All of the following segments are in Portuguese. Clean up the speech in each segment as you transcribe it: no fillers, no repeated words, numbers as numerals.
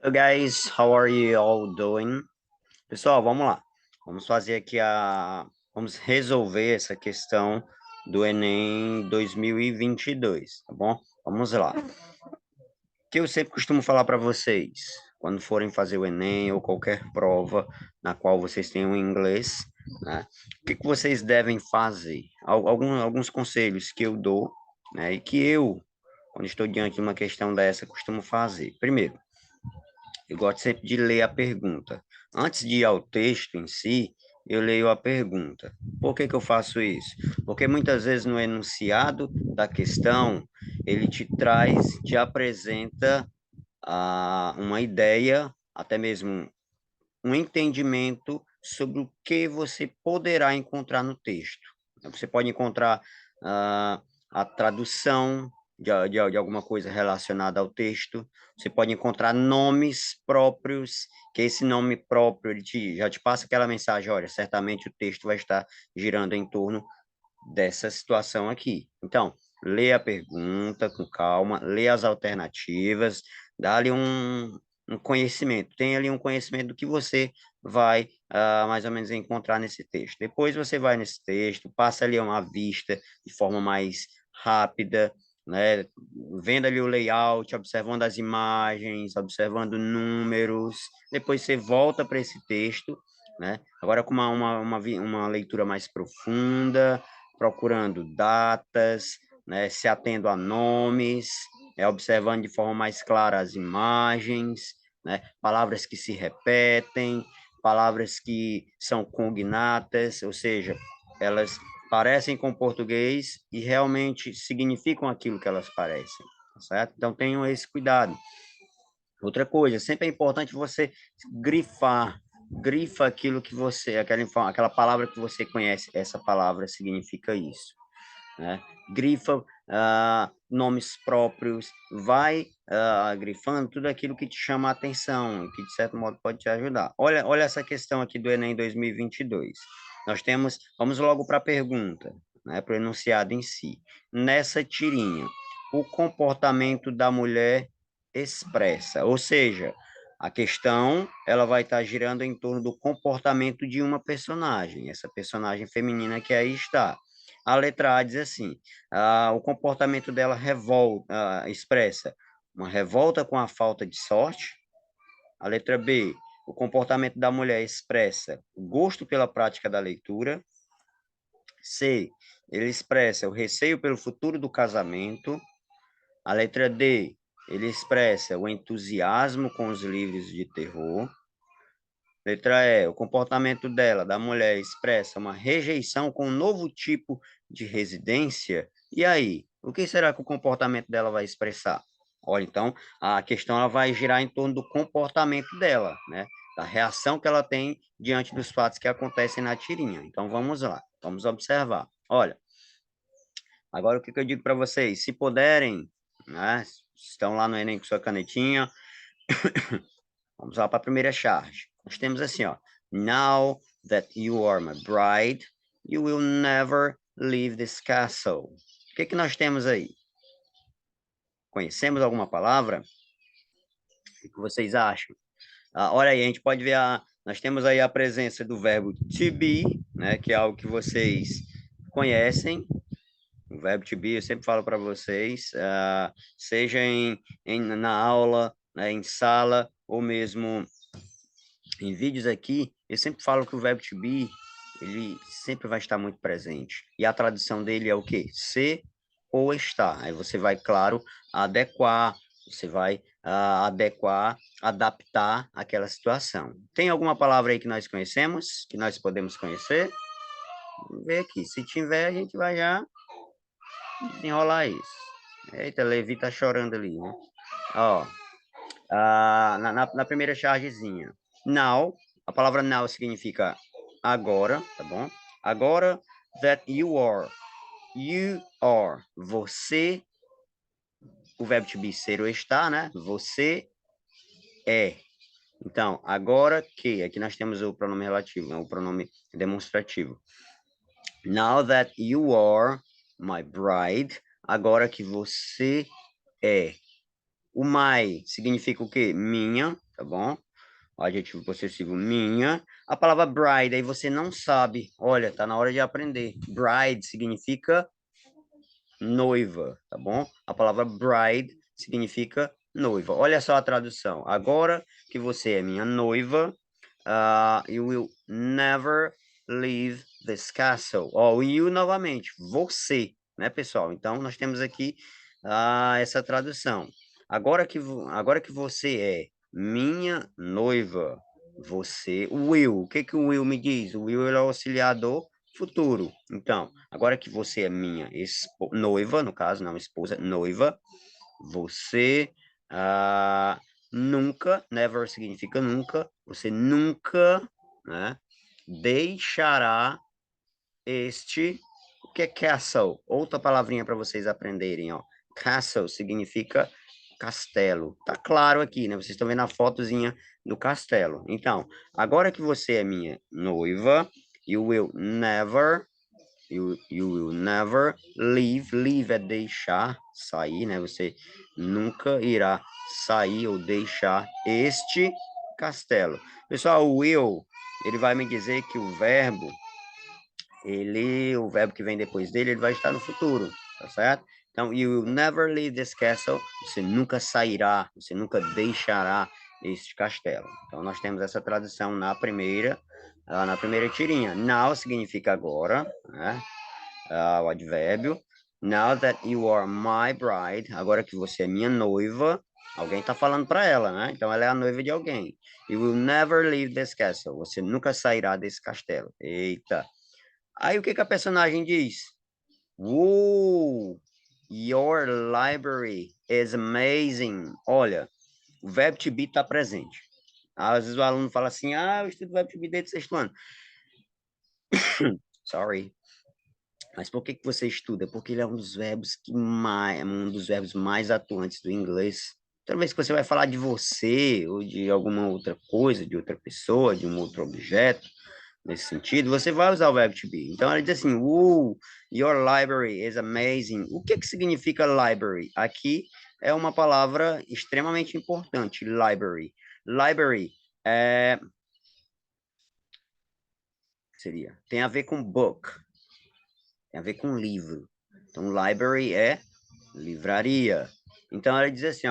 Hello guys, how are you all doing? Pessoal, vamos lá. Vamos fazer aqui vamos resolver essa questão do Enem 2022, tá bom? Vamos lá. O que eu sempre costumo falar para vocês, quando forem fazer o Enem ou qualquer prova na qual vocês tenham inglês, né? O que vocês devem fazer? Alguns conselhos que eu dou, né? E que eu, quando estou diante de uma questão dessa, costumo fazer. Primeiro, eu gosto sempre de ler a pergunta. Antes de ir ao texto em si, eu leio a pergunta. Por que que eu faço isso? Porque muitas vezes no enunciado da questão, ele te apresenta uma ideia, até mesmo um entendimento sobre o que você poderá encontrar no texto. Você pode encontrar a tradução de alguma coisa relacionada ao texto, você pode encontrar nomes próprios, que esse nome próprio já te passa aquela mensagem, olha, certamente o texto vai estar girando em torno dessa situação aqui. Então, lê a pergunta com calma, lê as alternativas, dá-lhe um conhecimento, tem ali um conhecimento do que você vai mais ou menos encontrar nesse texto. Depois você vai nesse texto, passa ali uma vista de forma mais rápida, né? Vendo ali o layout, observando as imagens, observando números. Depois você volta para esse texto, né? Agora com uma leitura mais profunda, procurando datas, né, se atendo a nomes, observando de forma mais clara as imagens, né, palavras que se repetem, palavras que são cognatas, ou seja, elas parecem com português e realmente significam aquilo que elas parecem, tá certo? Então tenham esse cuidado. Outra coisa, sempre é importante você grifar, grifa aquilo que você, aquela palavra que você conhece, essa palavra significa isso, né? Grifa nomes próprios, vai grifando tudo aquilo que te chama a atenção e que, de certo modo, pode te ajudar. Olha essa questão aqui do Enem 2022. Nós temos, vamos logo para a pergunta, né, para o enunciado em si. Nessa tirinha, o comportamento da mulher expressa, ou seja, a questão ela vai estar girando em torno do comportamento de uma personagem, essa personagem feminina que aí está. A letra A diz assim: o comportamento dela expressa uma revolta com a falta de sorte. A letra B, o comportamento da mulher expressa o gosto pela prática da leitura. C, ele expressa o receio pelo futuro do casamento. A letra D, ele expressa o entusiasmo com os livros de terror. Letra E, o comportamento dela, da mulher, expressa uma rejeição com um novo tipo de residência. E aí, o que será que o comportamento dela vai expressar? Olha, então, a questão ela vai girar em torno do comportamento dela, né? Da reação que ela tem diante dos fatos que acontecem na tirinha. Então, vamos lá, vamos observar. Olha, agora o que que eu digo para vocês? Se puderem, né? Estão lá no Enem com sua canetinha, vamos lá para a primeira charge. Nós temos assim, ó. Now that you are my bride, you will never leave this castle. O que que nós temos aí? Conhecemos alguma palavra? O que vocês acham? Olha aí, a gente pode ver nós temos aí a presença do verbo to be, né, que é algo que vocês conhecem. O verbo to be, eu sempre falo para vocês, seja na aula, né, em sala, ou mesmo em vídeos aqui, eu sempre falo que o verbo to be, ele sempre vai estar muito presente. E a tradução dele é o quê? Ser ou estar. Aí você vai, claro, adequar, você vai adequar, adaptar aquela situação. Tem alguma palavra aí que nós conhecemos, que nós podemos conhecer? Vamos ver aqui. Se tiver, a gente vai já desenrolar isso. Eita, Levi tá chorando ali, né? Ó, na primeira chargezinha. Now, a palavra now significa agora, tá bom? Agora that you are. You are. Você, o verbo to be ser ou estar, né? Você é. Então, agora que, aqui nós temos o pronome relativo, né? O pronome demonstrativo. Now that you are my bride, agora que você é. O my significa o quê? Minha, tá bom? O adjetivo possessivo minha. A palavra bride, aí você não sabe. Olha, tá na hora de aprender. Bride significa noiva, tá bom? A palavra bride significa noiva. Olha só a tradução. Agora que você é minha noiva, you will never leave this castle. Ó, o you novamente, você, né, pessoal? Então, nós temos aqui essa tradução. Agora que você é minha noiva, você, will, o que que o will me diz? O will ele é o auxiliador futuro. Então, agora que você é minha noiva, no caso, não esposa, noiva, você nunca, never significa nunca, você nunca, né, deixará este, o que é castle? Outra palavrinha para vocês aprenderem, ó. Castle significa castelo. Tá claro aqui, né? Vocês estão vendo a fotozinha do castelo. Então, agora que você é minha noiva, you will never You will never leave. Leave é deixar, sair, né? Você nunca irá sair ou deixar este castelo. Pessoal, o will, ele vai me dizer que o verbo que vem depois dele, ele vai estar no futuro, tá certo? Então, you will never leave this castle. Você nunca sairá, você nunca deixará este castelo. Então, nós temos essa tradução na primeira tirinha. Now significa agora, né? O advérbio. Now that you are my bride, agora que você é minha noiva, alguém está falando para ela, né? Então ela é a noiva de alguém. You will never leave this castle. Você nunca sairá desse castelo. Eita. Aí o que que a personagem diz? Your library is amazing. Olha, o verbo to be está presente. Às vezes o aluno fala assim, eu estudo verbo to be desde o sexto ano. Sorry. Mas por que que você estuda? Porque ele é um dos verbos mais atuantes do inglês. Toda vez que você vai falar de você ou de alguma outra coisa, de outra pessoa, de um outro objeto, nesse sentido, você vai usar o verbo to be. Então, ela diz assim, your library is amazing. O que que significa library? Aqui é uma palavra extremamente importante, library. Library tem a ver com book, tem a ver com livro. Então, library é livraria. Então, ela diz assim,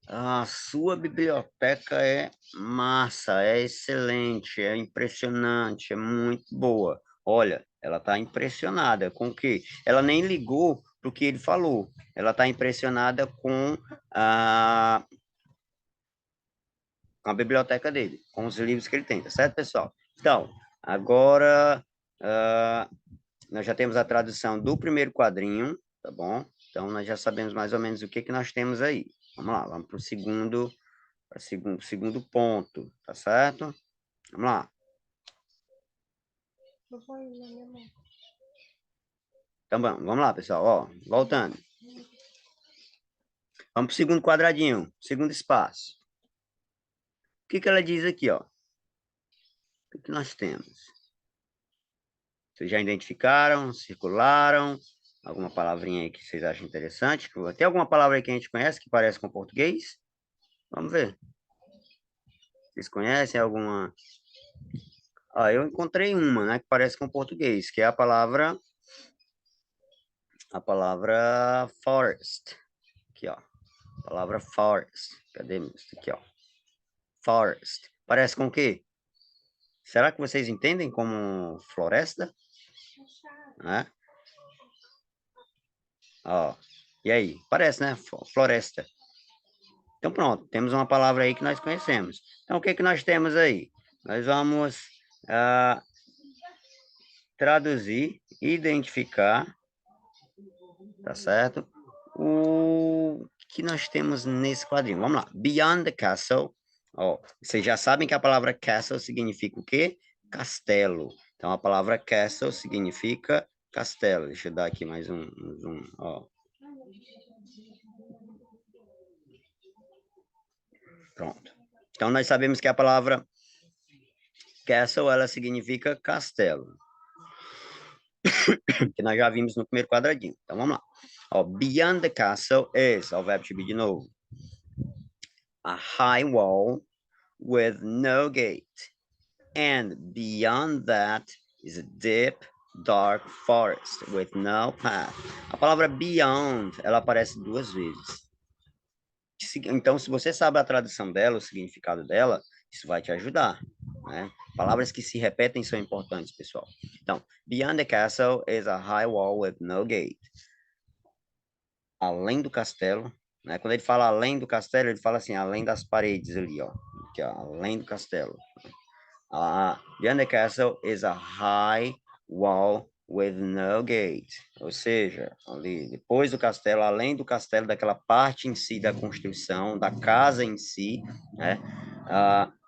a sua biblioteca é massa, é excelente, é impressionante, é muito boa. Olha, ela está impressionada com o quê? Ela nem ligou para o que ele falou. Ela está impressionada com a biblioteca dele, com os livros que ele tem, tá certo, pessoal? Então, agora nós já temos a tradução do primeiro quadrinho, tá bom? Então, nós já sabemos mais ou menos o que que nós temos aí. Vamos lá, vamos para o segundo ponto, tá certo? Vamos lá. Então, vamos lá, pessoal, ó, voltando. Vamos para o segundo quadradinho, segundo espaço. O que que ela diz aqui, ó? O que que nós temos? Vocês já identificaram, circularam? Alguma palavrinha aí que vocês acham interessante? Tem alguma palavra aí que a gente conhece que parece com português? Vamos ver. Vocês conhecem alguma? Eu encontrei uma, né, que parece com português, que é a palavra forest. Aqui, ó. A palavra forest. Cadê isso aqui, ó? Forest. Parece com o quê? Será que vocês entendem como floresta? Né? Ó. E aí? Parece, né? Floresta. Então, pronto. Temos uma palavra aí que nós conhecemos. Então, o que que nós temos aí? Nós vamos traduzir, identificar, tá certo? O que nós temos nesse quadrinho? Vamos lá. Beyond the castle. Ó, vocês já sabem que a palavra castle significa o quê? Castelo. Então, a palavra castle significa castelo. Deixa eu dar aqui mais um zoom. Ó. Pronto. Então, nós sabemos que a palavra castle, ela significa castelo. Que nós já vimos no primeiro quadradinho. Então, vamos lá. Ó, beyond the castle is, ó, o verbo to be de novo. a high wall with no gate. And beyond that is a deep, dark forest with no path. A palavra beyond, ela aparece duas vezes. Então, se você sabe a tradução dela, o significado dela, isso vai te ajudar, né? Palavras que se repetem são importantes, pessoal. Então, beyond the castle is a high wall with no gate. Além do castelo, né? Quando ele fala além do castelo, ele fala assim, além das paredes ali, ó. Aqui, ó, além do castelo. Beyond the castle is a high wall with no gate. Ou seja, ali depois do castelo, além do castelo, daquela parte em si da construção, da casa em si, né?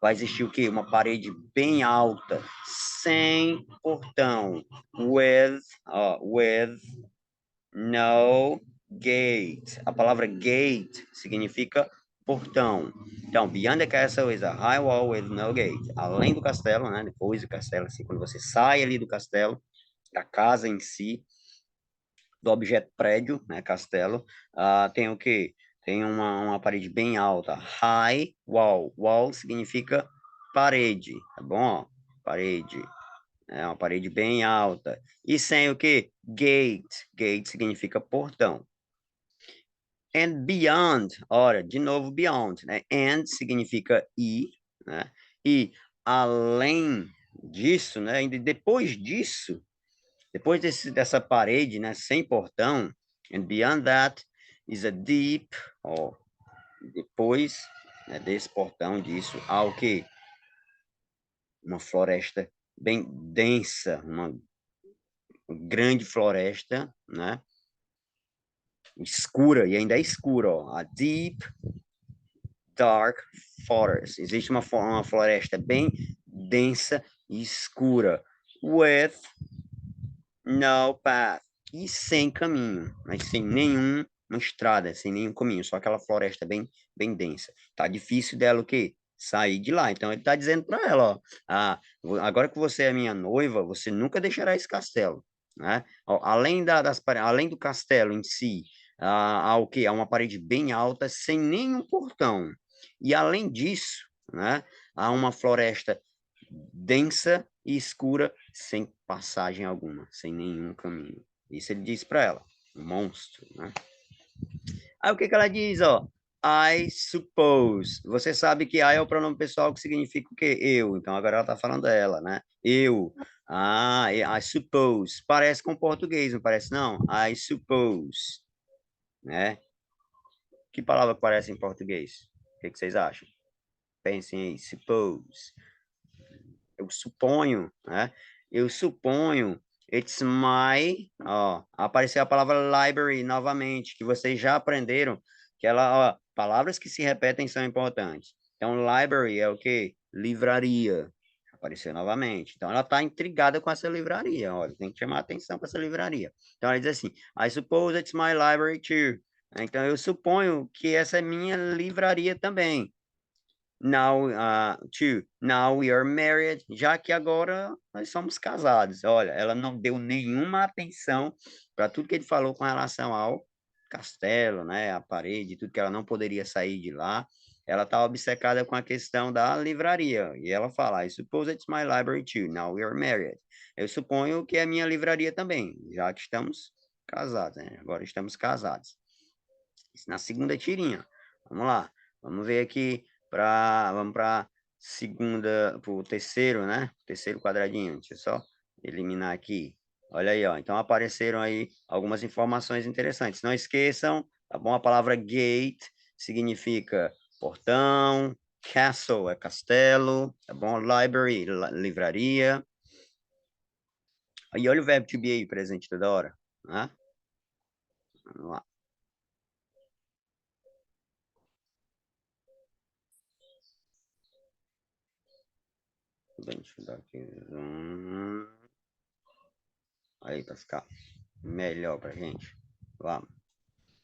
Vai existir o quê? Uma parede bem alta, sem portão, with no gate. A palavra gate significa portão. Então, beyond the castle is a high wall with no gate. Além do castelo, né? Depois do castelo, assim, quando você sai ali do castelo, da casa em si, do objeto prédio, né? Castelo, tem o quê? Tem uma parede bem alta. High wall. Wall significa parede, tá bom? Parede. É uma parede bem alta. E sem o quê? Gate. Gate significa portão. And beyond, ora, de novo beyond, né? And significa e, né? E além disso, né? Ainda depois disso, depois dessa parede, né? Sem portão, and beyond that is a deep, ó, depois, né, desse portão, disso, há o quê? Uma floresta bem densa, uma grande floresta, né? Escura, e ainda é escura, ó. A deep dark forest. Existe uma floresta bem densa e escura. With no path. E sem caminho, mas sem nenhuma estrada, sem nenhum caminho, só aquela floresta bem densa. Tá difícil dela o quê? Sair de lá. Então ele tá dizendo para ela, ó, agora que você é minha noiva, você nunca deixará esse castelo, né? Além do castelo em si, há o quê? Há uma parede bem alta, sem nenhum portão. E além disso, né, há uma floresta densa e escura, sem passagem alguma, sem nenhum caminho. Isso ele diz para ela, um monstro, né? Aí o que que ela diz, ó? I suppose. Você sabe que I é o pronome pessoal que significa o quê? Eu. Então agora ela tá falando dela, né? Eu. I suppose. Parece com português, não parece não? I suppose, né? Que palavra parece em português? O que que vocês acham? Pensem aí, suppose. Eu suponho, né? Eu suponho, it's my, ó, apareceu a palavra library novamente, que vocês já aprenderam, que ela, ó, palavras que se repetem são importantes. Então, library é o quê? Livraria. Apareceu novamente. Então, ela está intrigada com essa livraria, olha, tem que chamar atenção para essa livraria. Então, ela diz assim, I suppose it's my library too. Então, eu suponho que essa é minha livraria também. Now we are married, já que agora nós somos casados. Olha, ela não deu nenhuma atenção para tudo que ele falou com relação ao castelo, né, a parede, tudo que ela não poderia sair de lá. Ela está obcecada com a questão da livraria. E ela fala, I suppose it's my library too. Now we are married. Eu suponho que é minha livraria também, já que estamos casados, né? Agora estamos casados. Isso na segunda tirinha. Vamos lá. Vamos ver aqui vamos para segunda, para o terceiro, né? Terceiro quadradinho. Deixa eu só eliminar aqui. Olha aí, ó. Então apareceram aí algumas informações interessantes. Não esqueçam, tá bom? A palavra gate significa portão, castle é castelo, tá bom? Library, livraria. E olha o verbo to be aí, presente toda hora, né? Vamos lá. Deixa eu dar aqui. Aí, para ficar melhor pra gente. Vamos.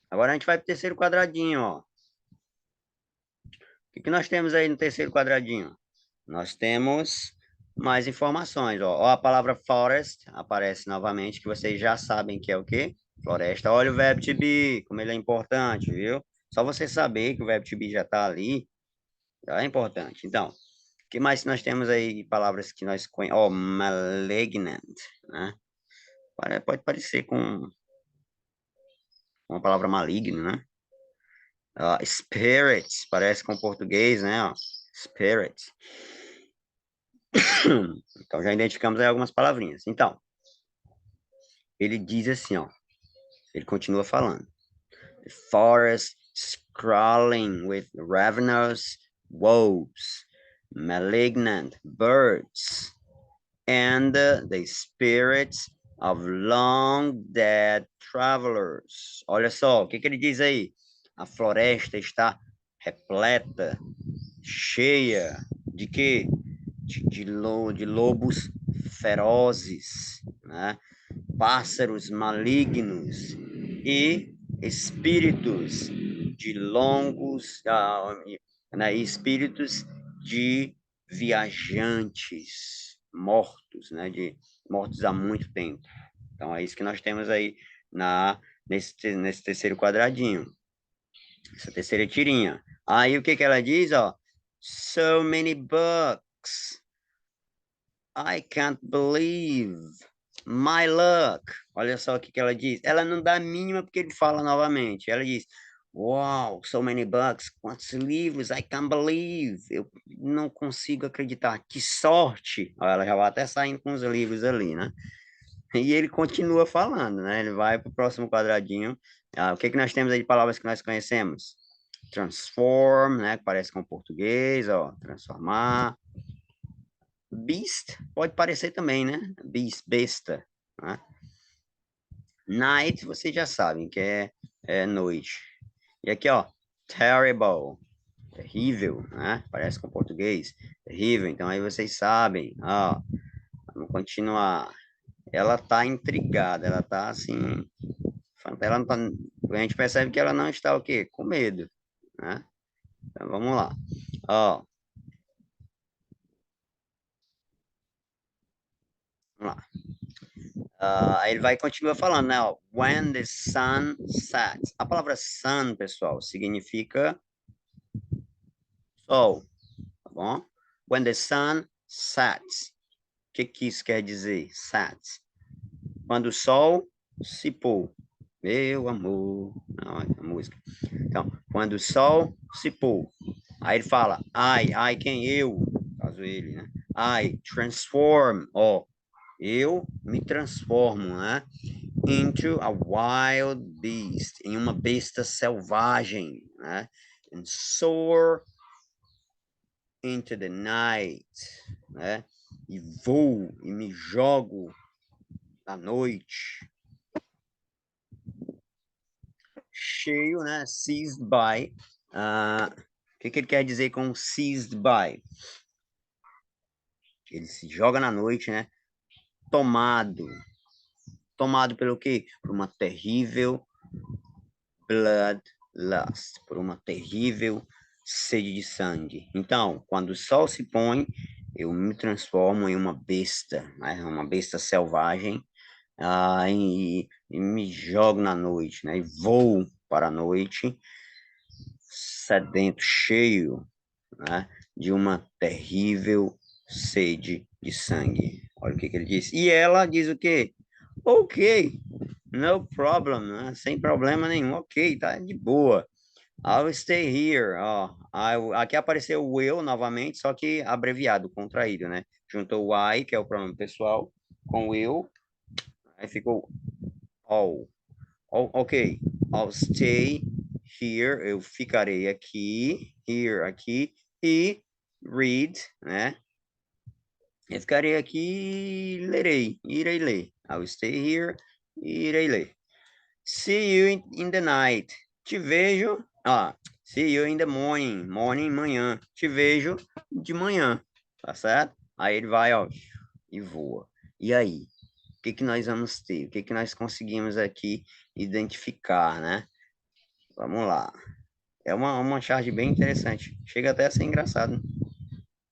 Agora a gente vai pro terceiro quadradinho, ó. O que que nós temos aí no terceiro quadradinho? Nós temos mais informações, ó. Ó, a palavra forest aparece novamente, que vocês já sabem que é o quê? Floresta. Olha o verbo to be, como ele é importante, viu? Só você saber que o verbo to be já tá ali, É importante. Então, o que mais nós temos aí, palavras que nós conhecemos? Oh, malignant, né? Pode parecer com uma palavra maligno, né? Spirit, parece com português, né? Ó, spirit. Então, já identificamos aí algumas palavrinhas. Então, ele diz assim, ó. Ele continua falando. The forest crawling with ravenous wolves, malignant birds, and the spirits of long dead travelers. Olha só, o que ele diz aí? A floresta está repleta, cheia de quê? De lobos ferozes, né? Pássaros malignos e espíritos de longos, né? Espíritos de viajantes mortos, né? De mortos há muito tempo. Então é isso que nós temos aí nesse terceiro quadradinho, essa terceira tirinha. Aí o que que ela diz, ó? So many books. I can't believe my luck. Olha só o que que ela diz. Ela não dá a mínima porque ele fala novamente. Ela diz, wow, so many books. Quantos livros? I can't believe. Eu não consigo acreditar. Que sorte. Ela já vai até saindo com os livros ali, né? E ele continua falando, né? Ele vai para o próximo quadradinho. O que que nós temos aí de palavras que nós conhecemos? Transform, né? Que parece com português, ó. Transformar. Beast pode parecer também, né? Beast, besta, né? Night, vocês já sabem que é noite. E aqui, ó, terrible, terrível, né? Parece com português, terrível. Então aí vocês sabem, ó, vamos continuar. Ela tá intrigada, ela tá assim, ela não tá, a gente percebe que ela não está o quê? Com medo, né? Então vamos lá. Ó, vamos lá. Aí ele vai continuar falando, né? Ó, when the sun sets. A palavra sun, pessoal, significa sol, tá bom? When the sun sets. O que que isso quer dizer? Sets. Quando o sol se pôr. Meu amor. Não, é a música. Então, quando o sol se pôr. Aí ele fala, quem eu? Caso ele, né? I transform, ó. Eu me transformo, né? Into a wild beast, em uma besta selvagem, né? And soar into the night, né? E voo e me jogo na noite, cheio, né? Seized by. O que que ele quer dizer com seized by? Ele se joga na noite, né? Tomado. Tomado pelo quê? Por uma terrível bloodlust, por uma terrível sede de sangue. Então, quando o sol se põe, eu me transformo em uma besta, né? Uma besta selvagem, e me jogo na noite, né? E vou para a noite, sedento, cheio, né? De uma terrível sede de sangue. Olha o que ele disse. E ela diz o quê? Ok, no problem, né? Sem problema nenhum. Ok, tá de boa. I'll stay here. Ó, aqui apareceu o will novamente, só que abreviado, contraído, né? Juntou o I, que é o pronome pessoal, com will, aí ficou all. Ok, I'll stay here. Eu ficarei aqui, here, aqui, e read, né? Eu ficarei aqui e lerei, irei ler. I'll stay here, irei ler. See you in the night. Te vejo. See you in the morning. Morning, manhã. Te vejo de manhã. Tá certo? Aí ele vai, ó, e voa. E aí? O que que nós vamos ter? O que que nós conseguimos aqui identificar, né? Vamos lá. É uma charge bem interessante. Chega até a ser engraçado, né?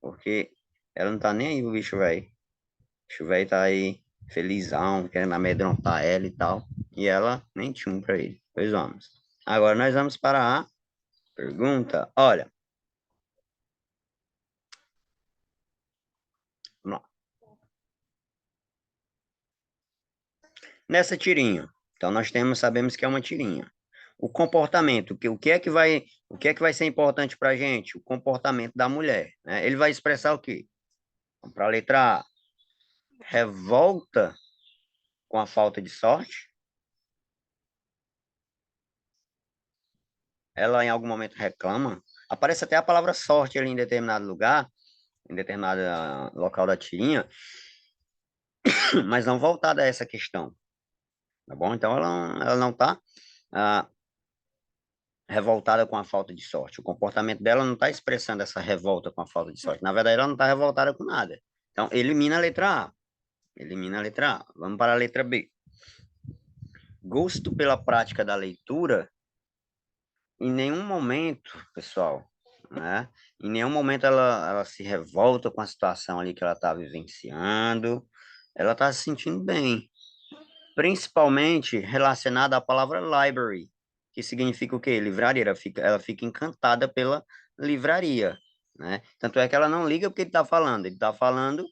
Porque ela não tá nem aí, o bicho velho. O bicho velho tá aí felizão, querendo amedrontar ela e tal. E ela nem tchum pra ele. Pois vamos. Agora nós vamos para a pergunta. Olha, Nessa tirinha, então nós sabemos que é uma tirinha. O comportamento, o que é que vai ser importante para a gente? O comportamento da mulher, né? Ele vai expressar o quê? Para a letra A, revolta com a falta de sorte. Ela em algum momento reclama. Aparece até a palavra sorte ali em determinado lugar, em determinado local da tirinha, mas não voltada a essa questão, tá bom? Então ela não está revoltada com a falta de sorte. O comportamento dela não está expressando essa revolta com a falta de sorte. Na verdade, ela não está revoltada com nada. Então, elimina a letra A. Elimina a letra A. Vamos para a letra B. Gosto pela prática da leitura. Em nenhum momento, pessoal, né? Em nenhum momento ela se revolta com a situação ali que ela está vivenciando. Ela está se sentindo bem, principalmente relacionada à palavra library, que significa o quê? Livraria. Ela fica encantada pela livraria, né? Tanto é que ela não liga porque ele está falando,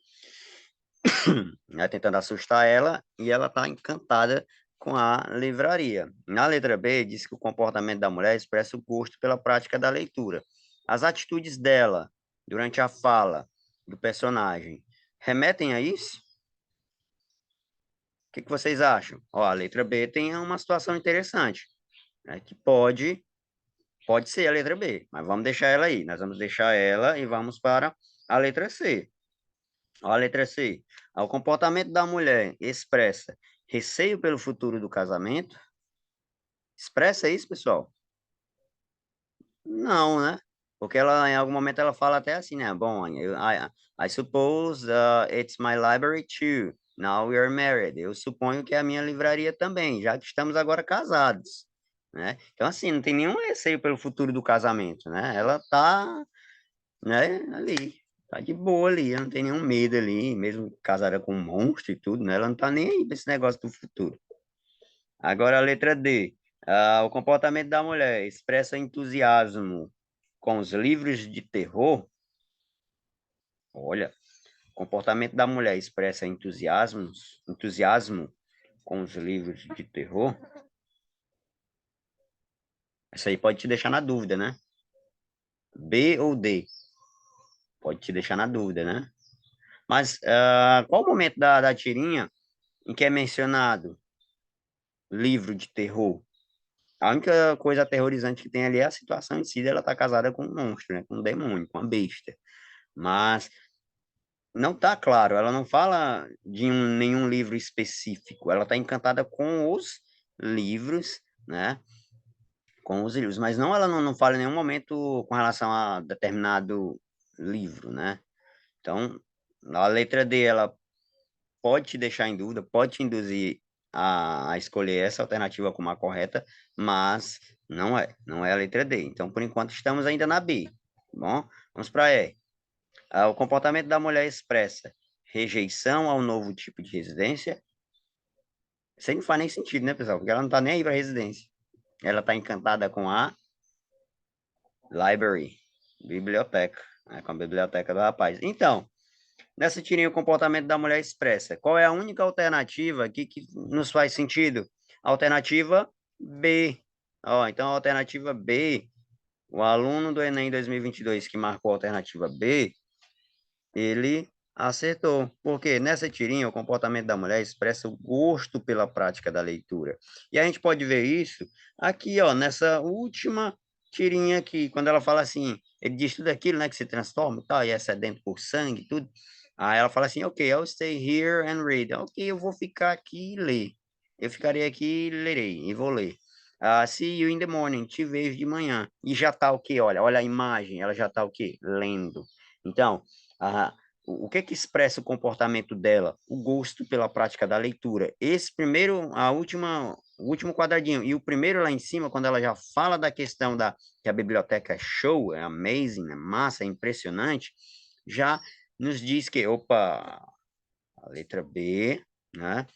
né, tentando assustar ela, e ela está encantada com a livraria. Na letra B, diz que o comportamento da mulher expressa o gosto pela prática da leitura. As atitudes dela durante a fala do personagem remetem a isso? O que que vocês acham? Ó, a letra B tem uma situação interessante, né, que pode ser a letra B, mas vamos deixar ela aí. Nós vamos deixar ela e vamos para a letra C. Ó, a letra C. O comportamento da mulher expressa receio pelo futuro do casamento. Expressa isso, pessoal? Não, né? Porque ela, em algum momento, ela fala até assim, né? Bom, I suppose it's my library too. Now we are married. Eu suponho que é a minha livraria também, já que estamos agora casados, né? Então, assim, não tem nenhum receio pelo futuro do casamento, né? Ela tá, né, ali, tá de boa ali, ela não tem nenhum medo ali, mesmo casada com um monstro e tudo, né? Ela não tá nem aí pra esse negócio do futuro. Agora a letra D. O comportamento da mulher expressa entusiasmo com os livros de terror. Olha, o comportamento da mulher expressa entusiasmo com os livros de terror. Isso aí pode te deixar na dúvida, né? B ou D? Pode te deixar na dúvida, né? Mas qual o momento da tirinha em que é mencionado livro de terror? A única coisa aterrorizante que tem ali é a situação em si dela estar casada com um monstro, né? Com um demônio, com uma besta. Mas não tá claro, ela não fala de nenhum livro específico, ela está encantada com os livros, né? Com os livros, mas não, ela não fala em nenhum momento com relação a determinado livro, né? Então, a letra D, ela pode te deixar em dúvida, pode te induzir a escolher essa alternativa como a correta, mas não é a letra D. Então, por enquanto, estamos ainda na B, tá bom? Vamos para E. O comportamento da mulher expressa rejeição ao novo tipo de residência. Isso aí não faz nem sentido, né, pessoal? Porque ela não tá nem aí para residência. Ela tá encantada com a library, biblioteca, né, com a biblioteca do rapaz. Então, nessa tirinha, o comportamento da mulher expressa. Qual é a única alternativa aqui que nos faz sentido? Alternativa B. Ó, então, a alternativa B, o aluno do Enem 2022 que marcou a alternativa B, ele acertou. Porque nessa tirinha, o comportamento da mulher expressa o gosto pela prática da leitura. E a gente pode ver isso aqui, ó, nessa última tirinha aqui, quando ela fala assim, ele diz tudo aquilo, né, que se transforma e tal, e é sedento por sangue e tudo. Aí ela fala assim, ok, I'll stay here and read. Ok, eu vou ficar aqui e ler. Eu ficarei aqui e lerei, e vou ler. See you in the morning, te vejo de manhã. E já tá o quê? Olha a imagem, ela já tá o quê? Lendo. Então, ah, o que que expressa o comportamento dela? O gosto pela prática da leitura. Esse primeiro, o último quadradinho e o primeiro lá em cima, quando ela já fala da questão que a biblioteca é show, é amazing, é massa, é impressionante, já nos diz que, opa, a letra B, né?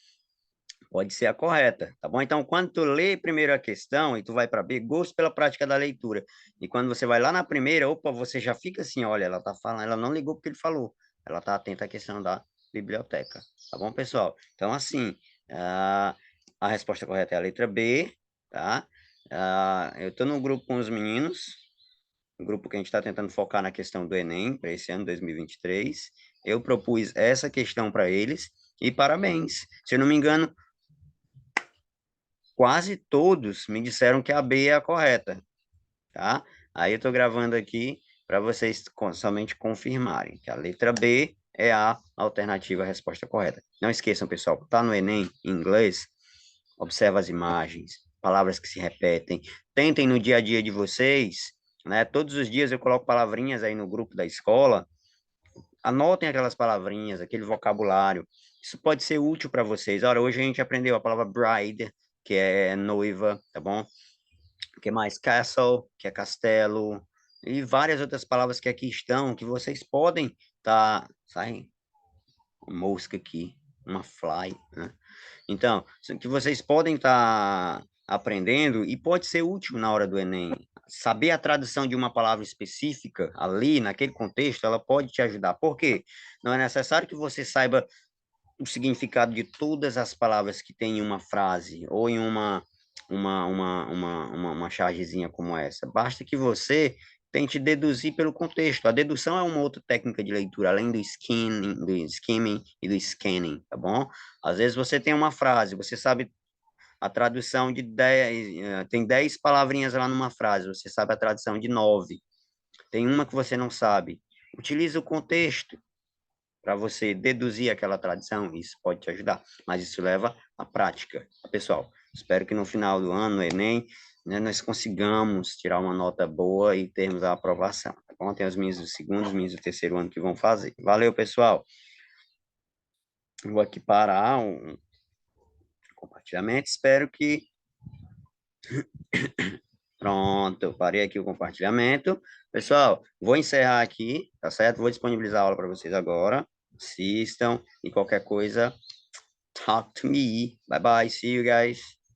Pode ser a correta, tá bom? Então, quando tu lê primeiro a questão e tu vai para B, gosto pela prática da leitura. E quando você vai lá na primeira, opa, você já fica assim, olha, ela tá falando, ela não ligou porque ele falou. Ela tá atenta à questão da biblioteca, tá bom, pessoal? Então, assim, A resposta correta é a letra B, tá? Eu estou no grupo com os meninos, um grupo que a gente está tentando focar na questão do Enem para esse ano 2023. Eu propus essa questão para eles e parabéns. Se eu não me engano, quase todos me disseram que a B é a correta, tá? Aí eu estou gravando aqui para vocês somente confirmarem que a letra B é a alternativa à resposta correta. Não esqueçam, pessoal, tá no Enem em inglês, observa as imagens, palavras que se repetem. Tentem no dia a dia de vocês, né? Todos os dias eu coloco palavrinhas aí no grupo da escola. Anotem aquelas palavrinhas, aquele vocabulário. Isso pode ser útil para vocês. Ora, hoje a gente aprendeu a palavra bride, que é noiva, tá bom? O que mais? Castle, que é castelo, e várias outras palavras que aqui estão, que vocês podem tá, sai uma mosca aqui, uma fly, né? Então, que vocês podem estar aprendendo e pode ser útil na hora do Enem. Saber a tradução de uma palavra específica ali, naquele contexto, ela pode te ajudar. Por quê? Não é necessário que você saiba o significado de todas as palavras que tem em uma frase ou em uma chargezinha como essa. Basta que você tente deduzir pelo contexto. A dedução é uma outra técnica de leitura, além do skimming e do scanning, tá bom? Às vezes você tem uma frase, você sabe a tradução de 10, tem 10 palavrinhas lá numa frase, você sabe a tradução de 9. Tem uma que você não sabe. Utilize o contexto para você deduzir aquela tradição, isso pode te ajudar, mas isso leva à prática. Pessoal, espero que no final do ano, no Enem, né, nós consigamos tirar uma nota boa e termos a aprovação, tá bom? Tem os meninos do segundo, os meninos do terceiro ano que vão fazer. Valeu, pessoal. Vou aqui parar um compartilhamento, espero que... Pronto, parei aqui o compartilhamento. Pessoal, vou encerrar aqui, tá certo? Vou disponibilizar a aula para vocês agora. Assistam e qualquer coisa, talk to me. Bye bye. See you guys.